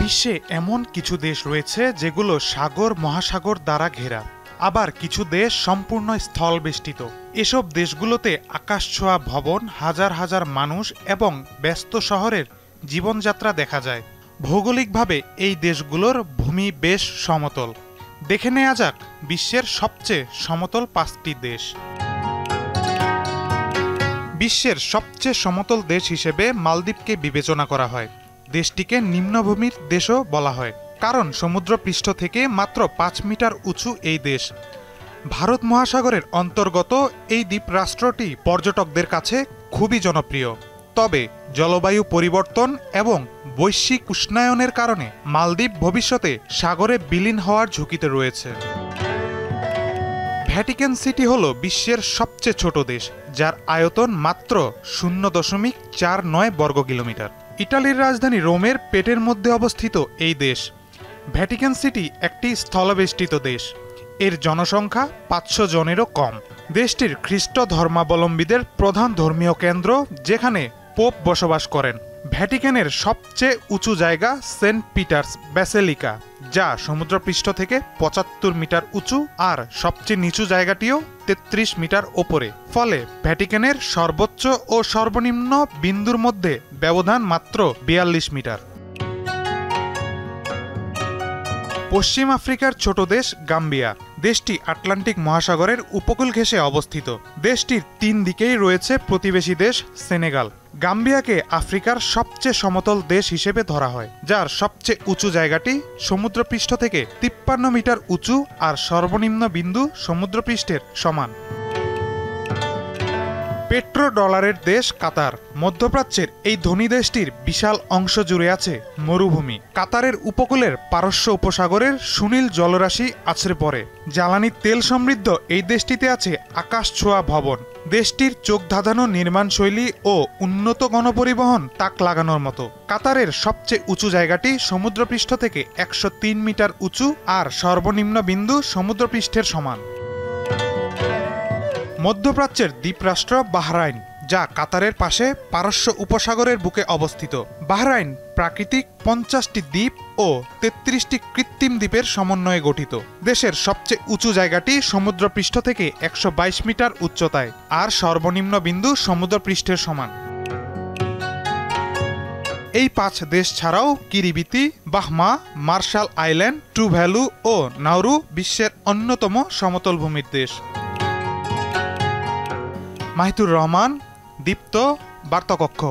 বিশ্বে এমন কিছু দেশ রয়েছে যেগুলো সাগর মহাসাগর দ্বারা ঘেরা, আবার কিছু দেশ সম্পূর্ণ স্থলবেষ্টিত। এসব দেশগুলোতে আকাশছোঁয়া ভবন, হাজার হাজার মানুষ এবং ব্যস্ত শহরের জীবনযাত্রা দেখা যায়। ভৌগোলিকভাবে এই দেশগুলোর ভূমি বেশ সমতল। দেখে নেওয়া যাক বিশ্বের সবচেয়ে সমতল 5টি দেশ। বিশ্বের সবচেয়ে সমতল দেশ হিসেবে মালদ্বীপকে বিবেচনা করা হয়। দেশটিকে নিম্নভূমির দেশও বলা হয়, কারণ সমুদ্রপৃষ্ঠ থেকে মাত্র 5 মিটার উঁচু এই দেশ। ভারত মহাসাগরের অন্তর্গত এই দ্বীপরাষ্ট্রটি পর্যটকদের কাছে খুবই জনপ্রিয়। তবে জলবায়ু পরিবর্তন এবং বৈশ্বিক উষ্ণায়নের কারণে মালদ্বীপ ভবিষ্যতে সাগরে বিলীন হওয়ার ঝুঁকিতে রয়েছে। ভ্যাটিকান সিটি হল বিশ্বের সবচেয়ে ছোট দেশ, যার আয়তন মাত্র 0.49 বর্গ কিলোমিটার। ইটালির রাজধানী রোমের পেটের মধ্যে অবস্থিত এই দেশ। ভ্যাটিকান সিটি একটি স্থলবেষ্টিত দেশ। এর জনসংখ্যা 500 জনেরও কম। দেশটির খ্রিস্ট ধর্মাবলম্বীদের প্রধান ধর্মীয় কেন্দ্র, যেখানে পোপ বসবাস করেন। ভ্যাটিকানের সবচেয়ে উঁচু জায়গা সেন্ট পিটার্স ব্যাসিলিকা, যা সমুদ্রপৃষ্ঠ থেকে 75 মিটার উঁচু, আর সবচেয়ে নিচু জায়গাটিও 33 মিটার ওপরে। ফলে ভ্যাটিকানের সর্বোচ্চ ও সর্বনিম্ন বিন্দুর মধ্যে ব্যবধান মাত্র 42 মিটার। পশ্চিম আফ্রিকার ছোট দেশ গাম্বিয়া। দেশটি আটলান্টিক মহাসাগরের উপকূল ঘেঁষে অবস্থিত। দেশটির 3 দিকেই রয়েছে প্রতিবেশী দেশ সেনেগাল। গাম্বিয়াকে আফ্রিকার সবচেয়ে সমতল দেশ হিসেবে ধরা হয়, যার সবচেয়ে উঁচু জায়গাটি সমুদ্রপৃষ্ঠ থেকে 53 মিটার উঁচু, আর সর্বনিম্ন বিন্দু সমুদ্রপৃষ্ঠের সমান। পেট্রো ডলারের দেশ কাতার। মধ্যপ্রাচ্যের এই ধনী দেশটির বিশাল অংশ জুড়ে আছে মরুভূমি। কাতারের উপকূলের পারস্য উপসাগরের সুনীল জলরাশি আছড়ে পড়ে। জ্বালানি তেল সমৃদ্ধ এই দেশটিতে আছে আকাশছোঁয়া ভবন। দেশটির চোখ ধাঁধানো নির্মাণশৈলী ও উন্নত গণপরিবহন তাক লাগানোর মতো। কাতারের সবচেয়ে উঁচু জায়গাটি সমুদ্রপৃষ্ঠ থেকে 103 মিটার উঁচু, আর সর্বনিম্ন বিন্দু সমুদ্রপৃষ্ঠের সমান। মধ্যপ্রাচ্যের দ্বীপরাষ্ট্র বাহরাইন, যা কাতারের পাশে পারস্য উপসাগরের বুকে অবস্থিত। বাহরাইন প্রাকৃতিক 50টি দ্বীপ ও 33টি কৃত্রিম দ্বীপের সমন্বয়ে গঠিত। দেশের সবচেয়ে উঁচু জায়গাটি সমুদ্রপৃষ্ঠ থেকে 122 মিটার উচ্চতায়, আর সর্বনিম্ন বিন্দু সমুদ্রপৃষ্ঠের সমান। এই 5 দেশ ছাড়াও কিরিবিতি, বাহমা, মার্শাল আইল্যান্ড, টুভ্যালু ও নাউরু বিশ্বের অন্যতম সমতল ভূমির দেশ। মাহিতুর রহমান, দীপ্ত, বার্তাকক্ষ।